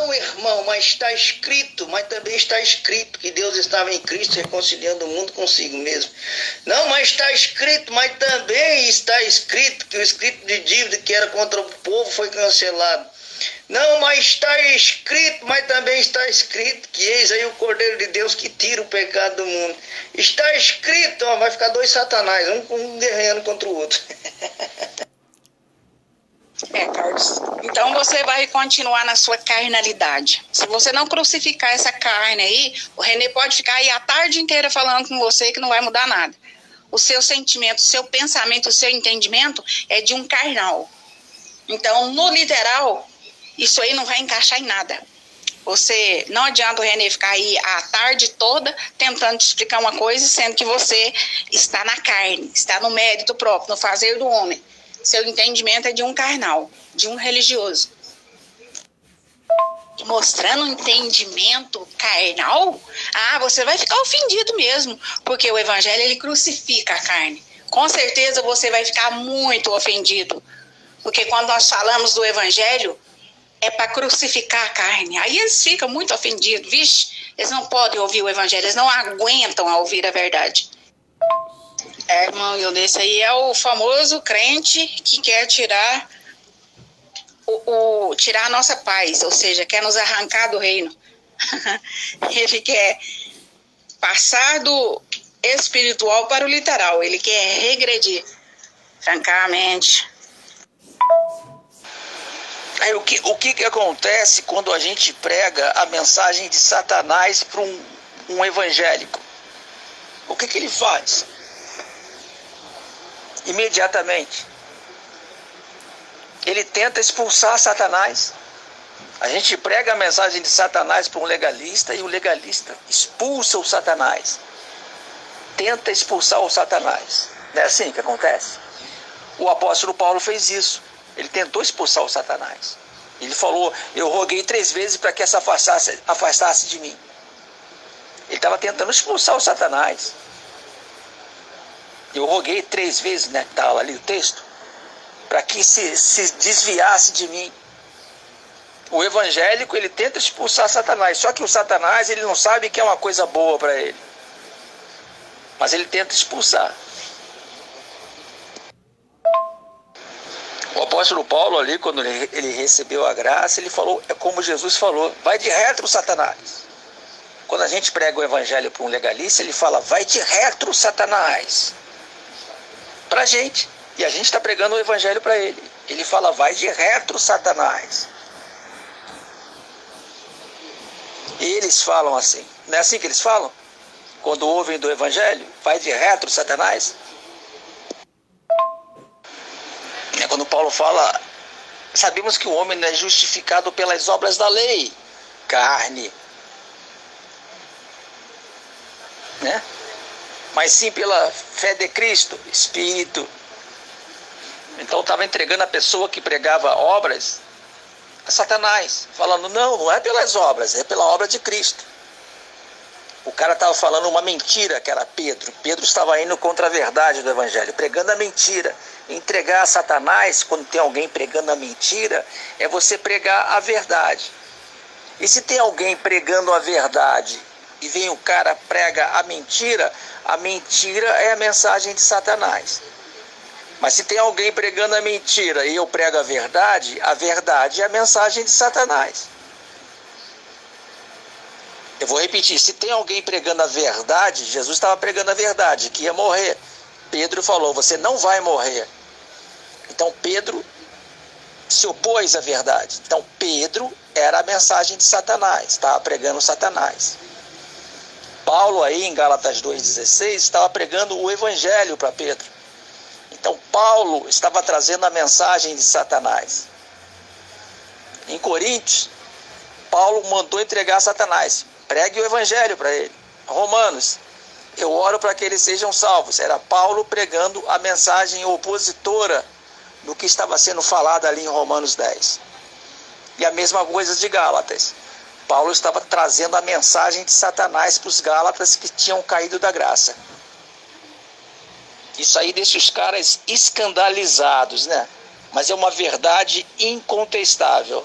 não, irmão, mas está escrito, mas também está escrito que Deus estava em Cristo reconciliando o mundo consigo mesmo. Não, mas está escrito, mas também está escrito que o escrito de dívida que era contra o povo foi cancelado. Não, mas está escrito, mas também está escrito que eis aí o Cordeiro de Deus que tira o pecado do mundo. Está escrito, ó, vai ficar dois satanás, um guerreando contra o outro. Carlos. Então você vai continuar na sua carnalidade. Se você não crucificar essa carne aí, o René pode ficar aí a tarde inteira falando com você que não vai mudar nada. O seu sentimento, o seu pensamento, o seu entendimento é de um carnal. Então, no literal, isso aí não vai encaixar em nada. Você, não adianta o René ficar aí a tarde toda tentando te explicar uma coisa, sendo que você está na carne, está no mérito próprio, no fazer do homem. Seu entendimento é de um carnal, de um religioso. E mostrando um entendimento carnal, você vai ficar ofendido mesmo, porque o evangelho ele crucifica a carne. Com certeza você vai ficar muito ofendido, porque quando nós falamos do evangelho, é para crucificar a carne. Aí eles ficam muito ofendidos, vixe, eles não podem ouvir o evangelho, eles não aguentam a ouvir a verdade. Irmão, esse aí é o famoso crente que quer tirar tirar a nossa paz, ou seja, quer nos arrancar do reino. Ele quer passar do espiritual para o literal, ele quer regredir, francamente. Aí, o que acontece quando a gente prega a mensagem de Satanás para um evangélico? O que ele faz? Imediatamente ele tenta expulsar Satanás. A gente prega a mensagem de Satanás para um legalista e o legalista expulsa o Satanás, tenta expulsar o Satanás. Não é assim que acontece? O apóstolo Paulo fez isso. Ele tentou expulsar o Satanás. Ele falou, eu roguei 3 vezes para que essa afastasse de mim. Ele estava tentando expulsar o Satanás. Eu roguei 3 vezes, né? Está ali o texto, para que se desviasse de mim. O evangélico, ele tenta expulsar Satanás, só que o Satanás, ele não sabe que é uma coisa boa para ele. Mas ele tenta expulsar. O apóstolo Paulo ali, quando ele recebeu a graça, ele falou, é como Jesus falou, vai de retro, Satanás. Quando a gente prega o evangelho para um legalista, ele fala, vai de retro, Satanás. Para a gente. E a gente está pregando o evangelho para ele. Ele fala, vai de retro, Satanás. Eles falam assim. Não é assim que eles falam? Quando ouvem do evangelho, vai de retro, Satanás. É quando Paulo fala, sabemos que o homem não é justificado pelas obras da lei, carne, né? Mas sim pela fé de Cristo, Espírito. Então estava entregando a pessoa que pregava obras a Satanás, falando, não é pelas obras, é pela obra de Cristo. O cara estava falando uma mentira, que era Pedro. Pedro estava indo contra a verdade do evangelho, pregando a mentira. Entregar a Satanás, quando tem alguém pregando a mentira, é você pregar a verdade. E se tem alguém pregando a verdade e vem o cara prega a mentira é a mensagem de Satanás. Mas se tem alguém pregando a mentira e eu prego a verdade é a mensagem de Satanás. Eu vou repetir, se tem alguém pregando a verdade, Jesus estava pregando a verdade, que ia morrer. Pedro falou, você não vai morrer. Então Pedro se opôs à verdade. Então Pedro era a mensagem de Satanás, estava pregando Satanás. Paulo aí em Gálatas 2,16 estava pregando o evangelho para Pedro. Então Paulo estava trazendo a mensagem de Satanás. Em Coríntios, Paulo mandou entregar Satanás. Pregue o evangelho para ele. Romanos, eu oro para que eles sejam salvos. Era Paulo pregando a mensagem opositora do que estava sendo falado ali em Romanos 10. E a mesma coisa de Gálatas. Paulo estava trazendo a mensagem de Satanás para os Gálatas que tinham caído da graça. Isso aí deixa os caras escandalizados, né? Mas é uma verdade incontestável.